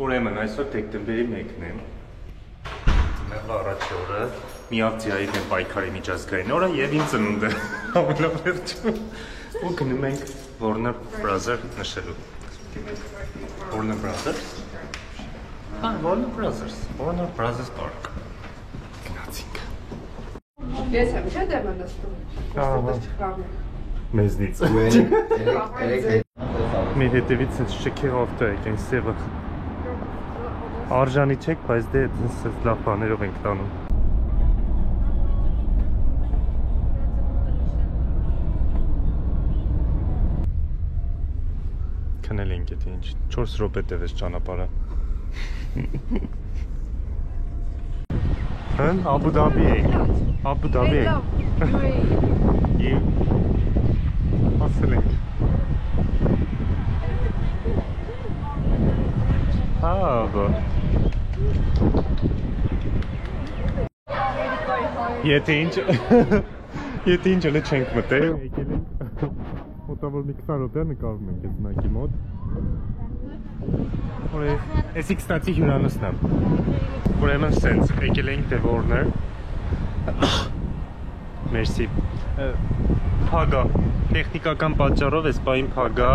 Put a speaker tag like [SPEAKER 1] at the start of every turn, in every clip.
[SPEAKER 1] Ուրեմն այսօր դեկտեմբերի 1-ն է։ Ձմեռվա առաջի օրը միակ ձիային է պայքարի միջազգային օրը եւ ինձ ծնունդը ամենավերջում։ Ու գնում ենք Warner Brothers նշելու։ Warner Brothers Park։ Գնացինք։
[SPEAKER 2] Ես եմ չէ դեմ նստում։
[SPEAKER 1] Մեզնից։ Մի հետևից ինձ շքեղ ավտո եք, այն սևը։ Արժանի չեք, բայց դե ինձ լավ բաներով ենք տանում։ Քնել ենք եթե ինչ, 4 րոպե տևեց ճանապարհը։ Հն Աբու Դաբի ենք։ Աբու Դաբի ենք։ Ասել ենք։ Հա, Եթե ինչ էլ չենք մտել, եկել ենք մոտավոր մի 20 րոպե նկարում ենք այս նակի մոտ։ Էսի կստացի հյուրանոցն է։ Ուրեմն սենց, եկել ենք դե Warner։ Մերսի։ Փագա, տեխնիկական պատճառով էս բային փագա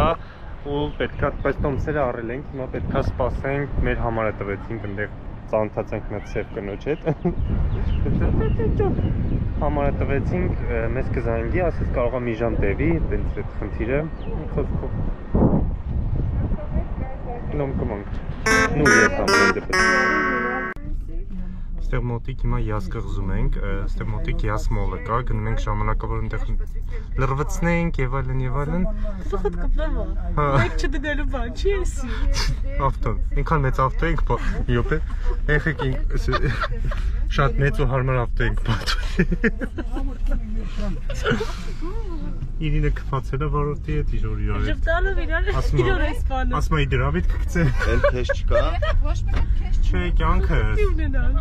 [SPEAKER 1] ու պետքա բայց տոմսերը առել ենք, հիմա պետքա սպասենք, մեր համարը տվեցինք այնտեղ ծանոթացանք մի հատ սև կնոջ հետ։ Համարը տվեցինք, մեզ կզանգի, ասես կարող է մի ժամ տևի, տենց այդ խնդիրը, խոսքով։ Նոմ կմանք։ Նու ես ամեն դեպս։ Ստեղ մոտիկ հիմա յաս կղզում ենք, ստեղ մոտիկ յաս մոլը կա, գնում ենք ժամանակավոր այնտեղ լրվցնենք եւ այլն եւ այլն։
[SPEAKER 2] Խոտ կպլեմ։ Մեկ չդգալու բան չի էսի։
[SPEAKER 1] Ավտոն, ինքան մեծ ավտո ենք, յոպե, եղեք շատ մեծ ու հարմար ավտո ենք պատվի։ Իրինը կպացել է վարորդի հետ իժոր իրար հետ։
[SPEAKER 2] Ժպտալով իրար այս բանը։
[SPEAKER 1] Ասմա իդրավիտ կկցե։
[SPEAKER 3] Էլ քեզ չկա։
[SPEAKER 2] Ոչ մի քեզ
[SPEAKER 1] Չէ, կյանքը։
[SPEAKER 2] ունենալ։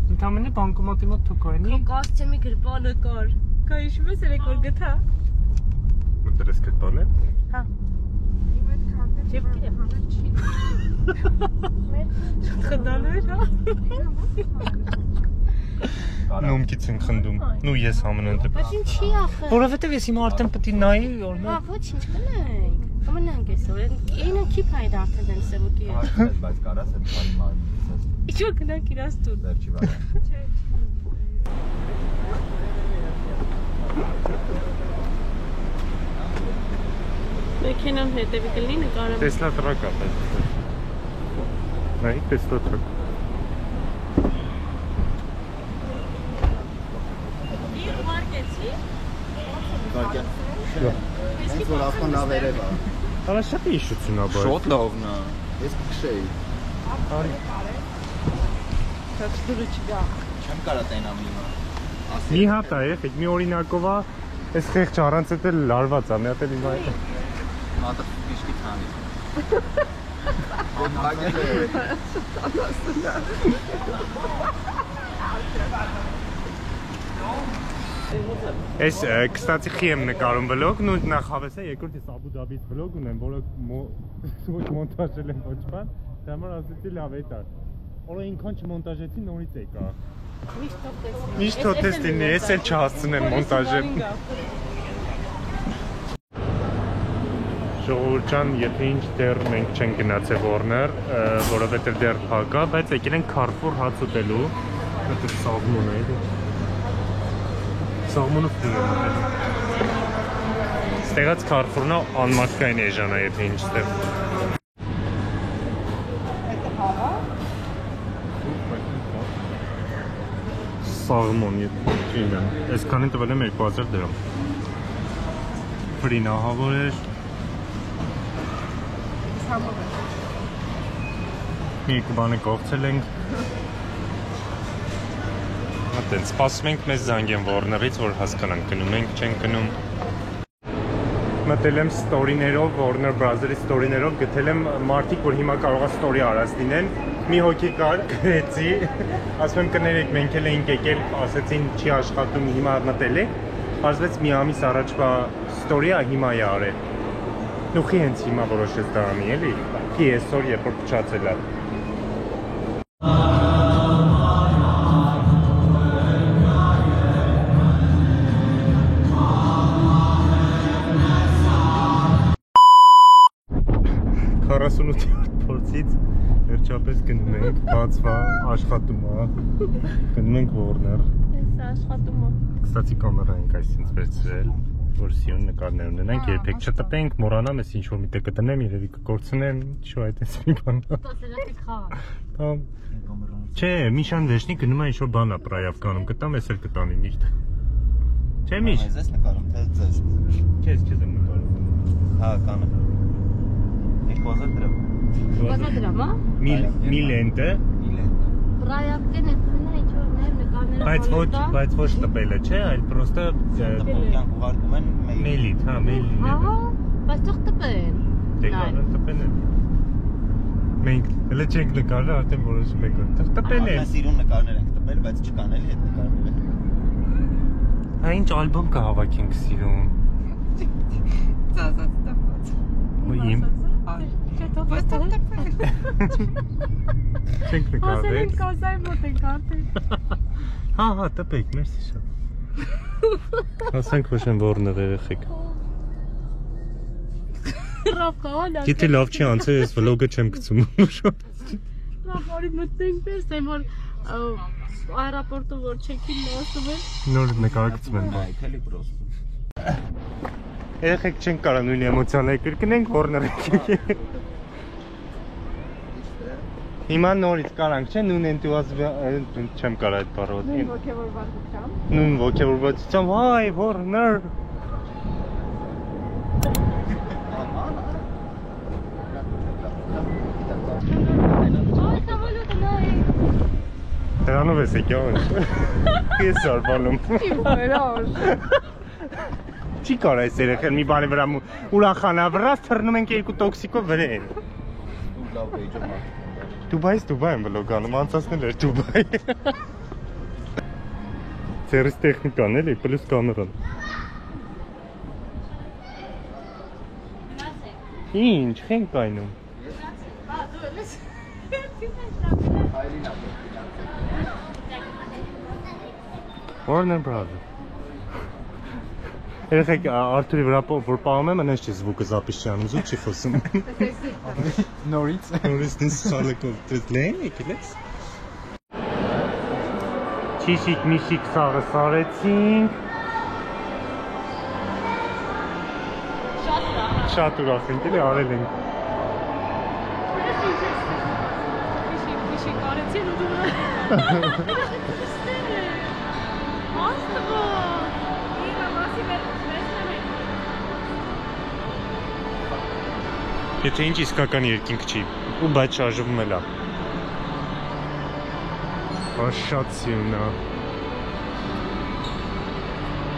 [SPEAKER 1] Ընդամենը բանկոմատի մոտ թուկայնի։
[SPEAKER 2] Քո կոստյումի գրպանը կար։ Կա հիշում ես երեք որ գտա։
[SPEAKER 1] Մտել ես գրպանը։
[SPEAKER 2] Հա։ Իմ այդ քարտը ջեբքի է հանել չի։ Շատ խնդալու էր, հա։
[SPEAKER 1] Նոմքից են խնդում։ Նու ես համենան դեպս։
[SPEAKER 2] Բայց ինչի ախր։
[SPEAKER 1] Որովհետև ես հիմա արդեն պետք է նայի օրինակ։
[SPEAKER 2] Հա, ոչինչ կնայենք։ Կմնանք այսօր։ Ինը քիփ այդ արդեն դեն սևուկի է։
[SPEAKER 3] Բայց կարաս այդ բանի ման։
[SPEAKER 2] Ինչու գնանք իրաց տուն։
[SPEAKER 3] Վերջի բանը։
[SPEAKER 2] Մեքենան հետևի կլինի նկարեմ։
[SPEAKER 1] Տեսլա տրակ է, բայց։ Նայի տեսլա տրակ։
[SPEAKER 3] Հենց որ ավտոն լավ երևա։
[SPEAKER 1] Արա շատ է հիշություն ա, բայց։
[SPEAKER 3] Շոտ լավն է։ Ես կքշեի։
[SPEAKER 1] Արի։
[SPEAKER 2] Շատ դուրը չգա։
[SPEAKER 3] Չեմ կարա տենամ հիմա։
[SPEAKER 1] Մի հատ է եղեք, մի օրինակով է, այս խեղճ առանց հետ էլ լարված է, մի հատ էլ հիմա է։
[SPEAKER 3] Մատը միշկի թանի։ Ոնհագել է։
[SPEAKER 1] Այս կստացի խի եմ նկարում վլոգ, նույն նախ հավես է, երկրորդ ես Աբու Դաբից վլոգ ունեմ, որը ոչ մոնտաժել եմ ոչ բան, դա համար ասեցի լավ է տար։ Որը ինքան չմոնտաժեցի նորից եկա։ Միշտ հոթես լինի, ես էլ չհասցնեմ մոնտաժել։ Ժողովուրդ ջան, եթե ինչ դեռ մենք չենք գնացել Warner, որովհետև դեռ փակ է, բայց եկել ենք Carrefour հաց ուտելու, դա սաղմոն է։ Սաղմոնը ֆրի է մտել։ Ստեղած Carrefour-ն է անմատկային էժան է, եթե ինչ ստեղ։ Սաղմոն, իրեն, այսքանին տվել եմ 2000 դրամ։ Ֆրին ահավոր էր։ Մի բանը կողցել ենք։ Ատեն, սպասում ենք մեզ զանգեն Warner-ից, որ հասկանանք գնում ենք, չենք գնում։ Մտել եմ ստորիներով, Warner Brothers-ի ստորիներով, գտել եմ մարդիկ, որ հիմա կարող է ստորի արած լինեն։ Մի հոգի կար, գրեցի, ասում եմ կներեք, մենք էլ էինք եկել, ասեցին չի աշխատում, հիմա մտել եք, պարզվեց մի ամիս առաջվա ստորի է, հիմա է արել։ Ուղի հենց հիմա որոշեց դա անի, էլի։ Ի այսօր երբ որ փչացել է։ Փորձից վերջապես գնում ենք, բացվա, աշխատում է, գնում ենք Warner։
[SPEAKER 2] Այս աշխատում է։
[SPEAKER 1] Կստացի կամերա ենք այսինչ վերցրել, որ սիուն նկարներ ունենանք, երբեք չտպենք, մոռանամ ես ինչ-որ մի տեղ կտնեմ, երևի կկորցնեմ, շո այդպես մի բան։ Չէ, Միշան վերջնի գնում է ինչ-որ բան է պրայավ կանում, կտամ, ես էլ կտանի միշտ։ Չէ, Միշ։
[SPEAKER 3] Ես նկարում, թե ձեզ։
[SPEAKER 1] Քեզ եմ նկարում։
[SPEAKER 3] Հա, կանը։ 2000 դրամ։
[SPEAKER 2] 2000 դրամ, հա։
[SPEAKER 1] Մի լենտը։
[SPEAKER 2] Պրայավկեն է ինչ-որ նկարները։
[SPEAKER 1] Բայց ոչ տպելը, չէ, այլ պրոստը
[SPEAKER 3] կյանք ուղարկում են
[SPEAKER 1] մեյլիդ, հա, մեյլին։
[SPEAKER 2] Ահա, բայց թող տպեն։
[SPEAKER 1] Դե կարող տպեն են։ Մենք հələ չենք նկարել, արդեն որոշում ենք որ տպեն են։
[SPEAKER 3] Մենք սիրուն նկարներ ենք տպել, բայց չկան էլի այդ նկարները։
[SPEAKER 1] Հա ինչ ալբոմ կհավաքենք սիրուն։
[SPEAKER 4] Ծածած տպած։
[SPEAKER 1] Իմ Չենք նկարել։
[SPEAKER 4] Կոզայի մոտ ենք արդեն։
[SPEAKER 1] Հա, տպեք, մերսի շատ։ Հասանք ոչեն Warner երեխեք։ Գիտի լավ չի անցել, ես վլոգը չեմ գցում։
[SPEAKER 2] Լավարի մտնենք պես, եմ որ այրապորտը որ չեքին նոստում են։
[SPEAKER 1] Նոր նկարագծում են բան։
[SPEAKER 3] Այքելի պրոստը։
[SPEAKER 1] Երեխեք չենք կարա նույն էմոցիաները կրկնենք Warner-ը։ Հիմա նորից կարանք, չէ, նույն էնտուզիազմ չեմ կարա այդ բառը։
[SPEAKER 4] Նույն ոգևորվածությամբ։
[SPEAKER 1] Նույն ոգևորվածությամբ, հայ, Warner։
[SPEAKER 2] Ay, samolota նայ։
[SPEAKER 1] Դրանով ես եկյալ։ Ես արբանում։
[SPEAKER 4] Վրաշ։
[SPEAKER 1] Չի կարա այս երեխեն մի բանի վրա ուրախանա վրաս թռնում ենք երկու տոքսիկով վրա են։
[SPEAKER 3] Լավ պեյջը մա։
[SPEAKER 1] Դուբայ եմ վլոգանում, անցածնել էր Դուբայ։ Ձերս տեխնիկան էլի, պլյուս կամերան։ Ինչ, խենք կայնում։ Warner Brothers։ Երեխեք Արթուրի վրա որ պահում եմ, անես չի զվուկը զապիս չի անում, զուտ չի խոսում։
[SPEAKER 3] Նորից։
[SPEAKER 1] Նորից դες սալեկով դες լեն եկել ես։ Չիշիկ միշիկ սաղը սարեցինք։ Շատ ուրախ ենք, էլի արել ենք։
[SPEAKER 2] Քիշի կարեցին ու դու։
[SPEAKER 1] Եթե ինչ իսկական երկինք չի, ու բայց շարժվում էլ է։ Շատ սիրուն է։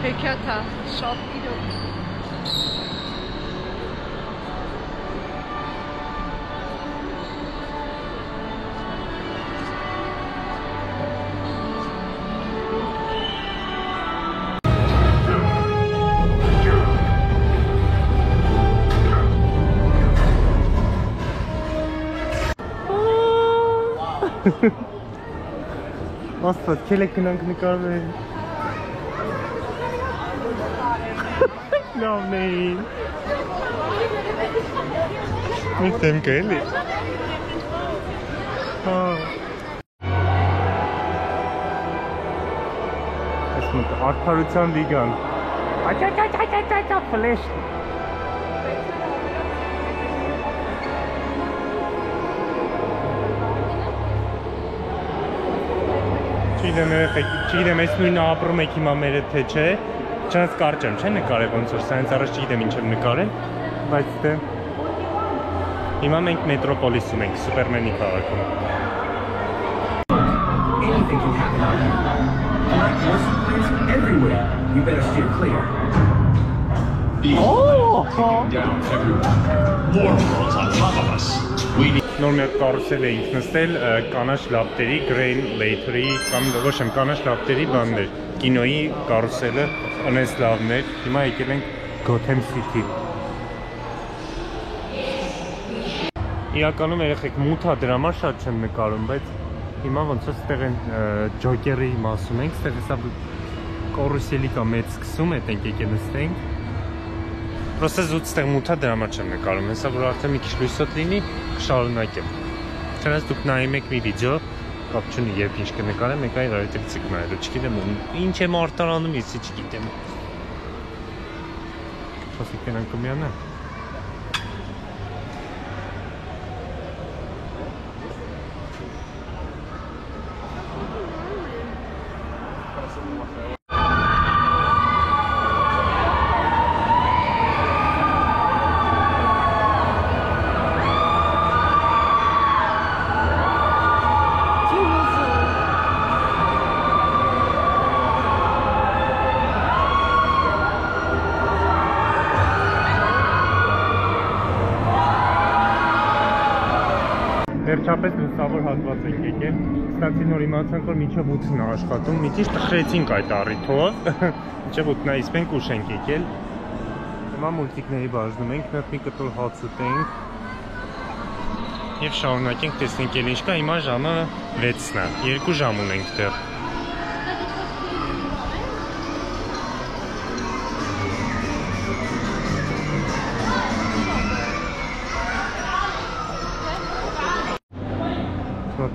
[SPEAKER 4] Հեքիաթ է, շատ իրոք։
[SPEAKER 1] Աստված, քելեք գնանք նկարվել։ Լավն էին։ Մի դեմք էլի։ Այս մոտ արդարության լիգան։ Այ, ֆլեշ։ Չգիտեմ, ես նույնը ապրում եք հիմա մերը թե չէ, չնայած կարճ եմ, չէ նկարել ոնց որ սայնց առաջ չգիտեմ ինչ եմ նկարել, բայց դե հիմա մենք մետրոպոլիսում ենք, Սուպերմենի քաղաքում։
[SPEAKER 5] Anything can happen out here. Black muscle plants everywhere. You better steer clear.
[SPEAKER 6] Down everywhere. More worlds on top of us. We need
[SPEAKER 1] Նոր մի հատ կարուսել էինք նստել կանաչ լապտերի, Grain Later-ի կամ ոչ եմ կանաչ լապտերի բաններ, կինոյի կարուսելը անես լավն էր, հիմա եկել ենք Gotham City։ իրականում երեխեք մութա դրա համար շատ չեմ նկարում, բայց հիմա ոնց որ ստեղ են ջոկերի մասում ենք, ստեղ հեսա կորուսելի կա մեծ սկսում, հետ ենք եկել նստենք։ Պրոստը զուտ ստեղ մութա դրա համար չեմ նկարում, հեսա որ արդեն մի քիչ լույսոտ լինի, կշարունակեմ։ Չնայած դուք նայում եք մի վիդեո, կապ չունի երբ ինչ կնկարեմ, եկա իրար հետ ցիկ նայելու, չգիտեմ ինչ եմ արտարանում, ես չգիտեմ։ Խոսիկ կենանք կմիանա։ Վերջապես լուսավոր հատված ենք եկել, ստացի նոր իմացանք, որ մինչև 8-ն է աշխատում, մի քիչ տխրեցինք այդ առիթով, մինչև 8-ն իսկ ենք ուշ ենք եկել, հիմա մուլտիկների բաժնում ենք, մի կտոր հաց ուտենք և շարունակենք տեսնենք էլ ինչ կա, հիմա ժամը 6-ն է, 2 ժամ ունենք դեռ։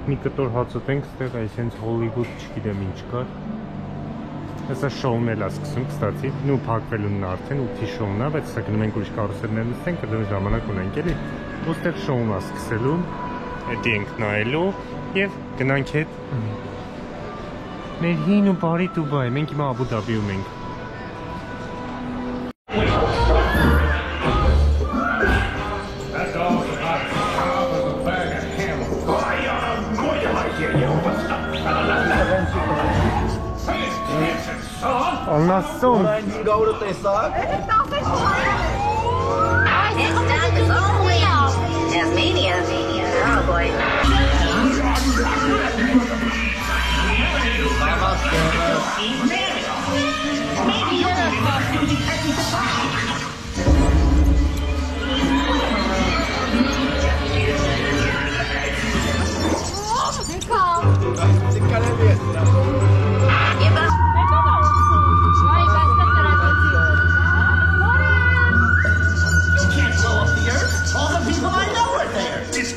[SPEAKER 1] Մի կտոր հաց ուտենք, ստեղ այսենց Հոլիվուդ չգիտեմ ինչ կար։ Հեսա շոուն էլ է սկսում, կստացի, նու փակվելունն արդեն 8-ի շոուն է, բայց հեսա գնում ենք ուրիշ կարուսելներ նստենք, կդրում ժամանակ ունենք էլի։ Ու ստեղ շոուն է սկսելու, հետի ենք նայելու և գնանք հետ։ Մեր հին ու բարի Դուբայ, մենք հիմա Աբու Դաբիում ենք։ Անասոն
[SPEAKER 3] Գաուրը տեսակ
[SPEAKER 7] Tasmania. Oh boy.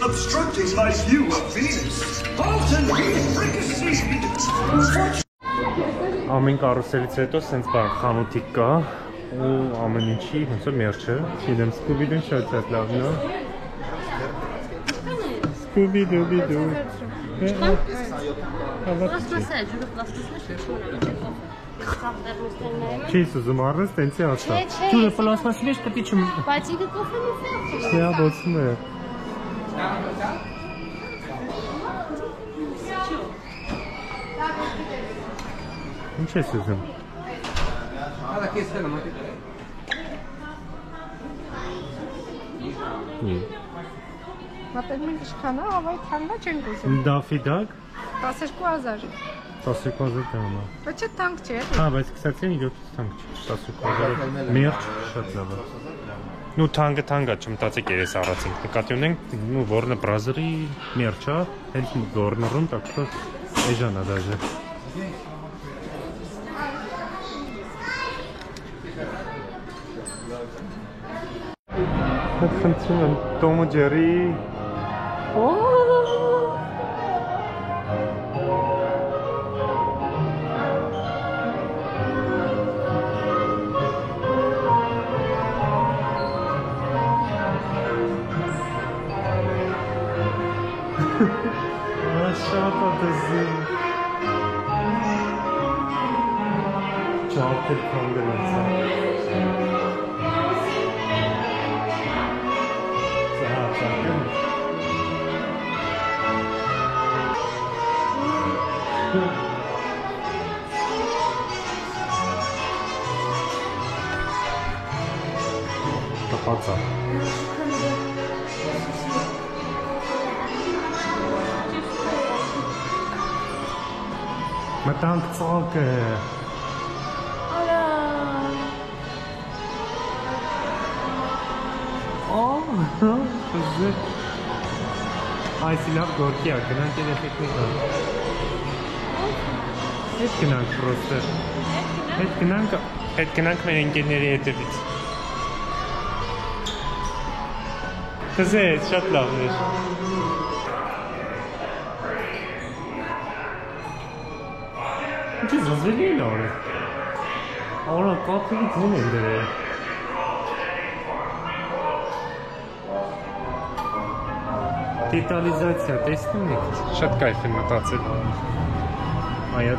[SPEAKER 6] Obstructing my view of Venus. Alton,
[SPEAKER 1] Ամեն կարուսելից հետո սենց բան խանութիկ կա ու ամեն ինչի ոնց որ մերչը, չգիտեմ, Scooby-Doo-ն շատ լավն է։ Scooby-Doo-Doo։ Չես ուզում առնես, տենցի ասա։ Ջուրը պլաստմասի մեջ պետք է չմ։
[SPEAKER 2] Բայց ինքը կոֆեն ու ֆերխում։
[SPEAKER 1] Դա ոսում է։ Ինչ ես ուզում։
[SPEAKER 4] Մատերմին իշխանա, ավայ թանվա չենք ուզում։
[SPEAKER 1] Դաֆիդակ
[SPEAKER 4] 12,000
[SPEAKER 1] 12,000 դրամ է։
[SPEAKER 4] Բայց չէ թանկ չէ։
[SPEAKER 1] Հա, բայց կսացի իրոք թանկ չի, 12,000 մերջ շատ լավ է։ Նու թանկը չմտածեք երես առածինք, նկատի ունենք, նու որնը բրազերի մերջ է, հենց գորնռում, так что էժան է դաժե։ Խնդրում եմ, Տոմ ու Ջերի։ Շատ է դզին։ Չարդել կանգր ինձ է։ Կապացա։ Մտանք ծակը։ Ահա, խզեք։ Այս լավ գործի է, գնանք երեխեքներ կան։ Հետ գնանք պրոստը։ Հետ գնանք մեր ընկերների հետևից։ Կզեց, շատ լավն էր։ Ինչի զզվելի են օրը։ Արա կապերի ձեն են դրել։ Դետալիզացիա, տեսնում եք, շատ կայֆ են մտածել։ Այա։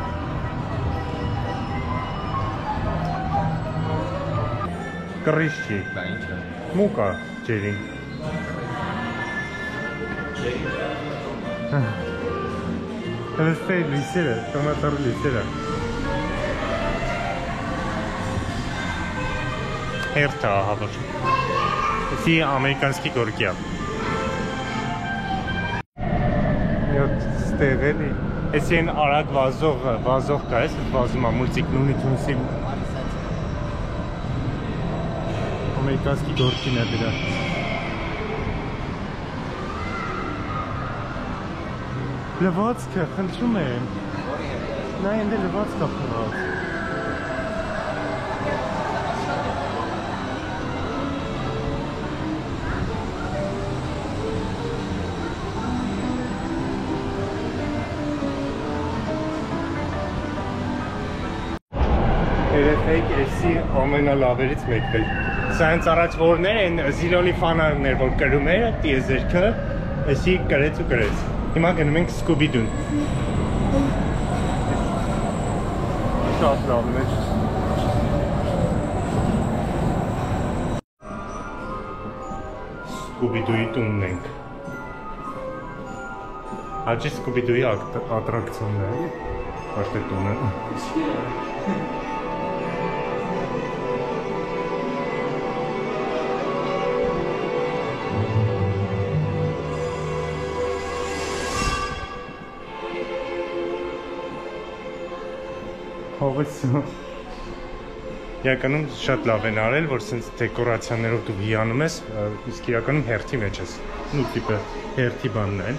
[SPEAKER 1] Կռիշ չի։
[SPEAKER 3] Դա ինչ է։
[SPEAKER 1] Մուկա ջերին։ Հստե լիսերը, տոմատարու լիսերը։ Հերթա հավոր։ Էսի ամերիկանսկի գորգյա։ Միոտ ստեղ էլի։ Էսի են արագ վազող կա ես, վազում է մուլտիկ նունի թունսի։ Ամերիկանսկի գորգին է դրա։ Լվացքը, խնդրում եմ։ Նա ենդ է լվացք ապնված։ Երեխեք էսի ամենալավերից մեկն է։ Սա հենց առաջ որներ են զիրոնի ֆանարներ, որ կրում էր տիեզերքը, էսի կրեց ու կրեց։ Հիմա գնում ենք Սկուբիդուն։ Շատ լավն է։ Սկուբիդուի տունն ենք։ Հաճի Սկուբիդուի ատրակցիոնն է, ոչ թե տունը։ Հովեսը իրականում շատ լավ են արել, որ սենց դեկորացիաներով դու հիանում ես, իսկ իրականում հերթի մեջ ես, նու տիպը հերթի բանն են։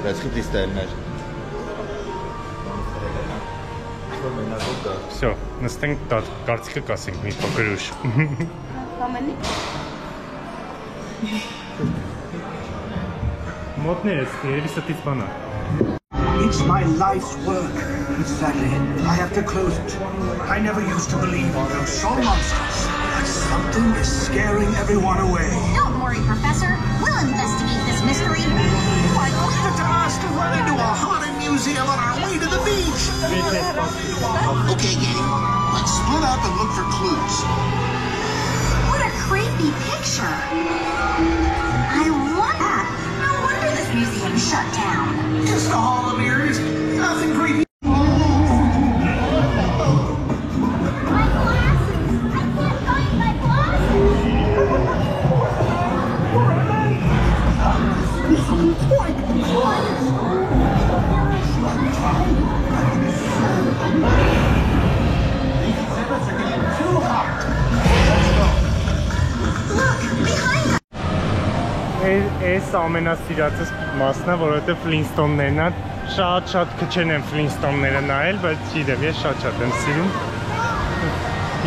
[SPEAKER 3] Բայց խիպլի ստայլներ։
[SPEAKER 1] Всё, նստենք կարծիքը կասենք մի փոքր ուշ։ Մոտներս, երևի ստից բանա։
[SPEAKER 5] It's my life's work, but sadly, I have to close it. I never used to believe in those soul monsters, but something is scaring everyone away.
[SPEAKER 7] Don't worry, Professor. We'll investigate this mystery.
[SPEAKER 5] I wanted to ask to run into a haunted museum on our way to the beach.
[SPEAKER 8] Okay, gang, let's split up and look for clues.
[SPEAKER 7] What a creepy picture. I love that. No wonder this museum shut down.
[SPEAKER 5] Just a hall of mirrors, nothing creepy.
[SPEAKER 7] My glasses! I can't find my
[SPEAKER 1] Այս ամենասիրածս մասն է, որովհետև Ֆլինստոններն են, շատ քչեն են Ֆլինստոնները նայել, բայց չգիտեմ, ես շատ եմ սիրում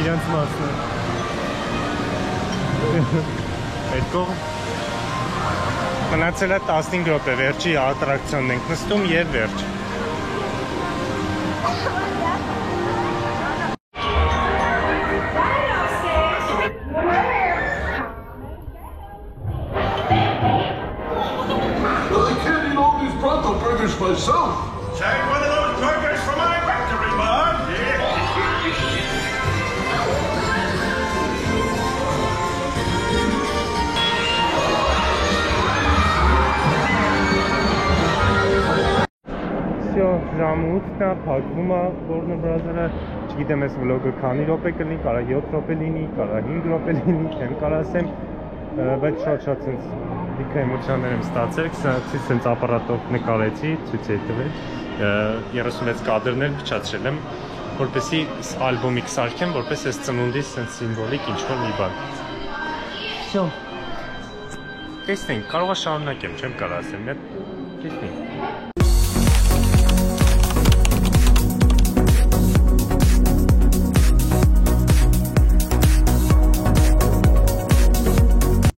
[SPEAKER 1] իրանց մասն է։ Այդ կողմ մնացել է 15 րոպե, վերջի ատրակցիոնն ենք նստում եւ վերջ։
[SPEAKER 6] Myself. Take one of those burgers from my factory, bud.
[SPEAKER 1] Всё, ժամուտն է, փակվում է Warner Bros-ը, չգիտեմ այս վլոգը քանի րոպե կլինի, կարա 7 րոպե լինի, կարա 5 րոպե լինի, չեմ կարող ասեմ, բայց շատ սենց Լիքը էմոցիաներ եմ ստացել, 20-ից սենց ապարատով նկարեցի, ցույց էի տվել, 36 կադրներ փչացրել եմ, որպեսի ալբոմի կսարքեմ, որպես այս ծնունդի սենց սիմվոլիկ ինչ-որ մի բան։ Всё։ Տեսնենք, կարող է շարունակեմ, չեմ կարող ասեմ, տեսնենք։